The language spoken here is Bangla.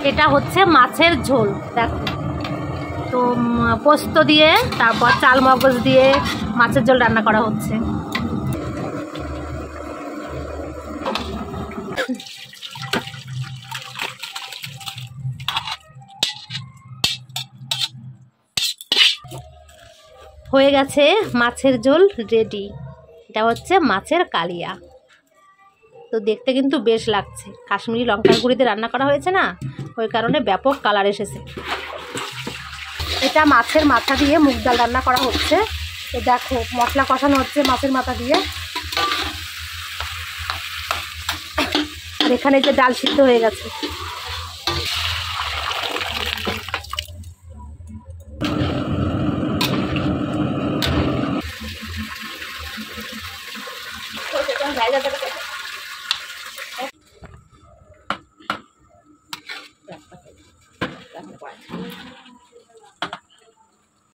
এটা হচ্ছে মাছের ঝোল। দেখো তো পোস্ত দিয়ে তারপর চাল মগজ দিয়ে মাছের ঝোল রান্না করা হচ্ছে। হয়ে গেছে মাছের ঝোল রেডি। এটা হচ্ছে মাছের কালিয়া। তো দেখতে কিন্তু বেশ লাগছে, কাশ্মীরি লঙ্কার গুঁড়িতে রান্না করা হয়েছে না, ওই কারণে ব্যাপক কালার এসেছে। এটা মাছের মাথা দিয়ে মুগ ডাল রান্না করা হচ্ছে। তো দেখো মশলা কষানো হচ্ছে মাছের মাথা দিয়ে, আর এখানে যে ডাল সিদ্ধ হয়ে গেছে।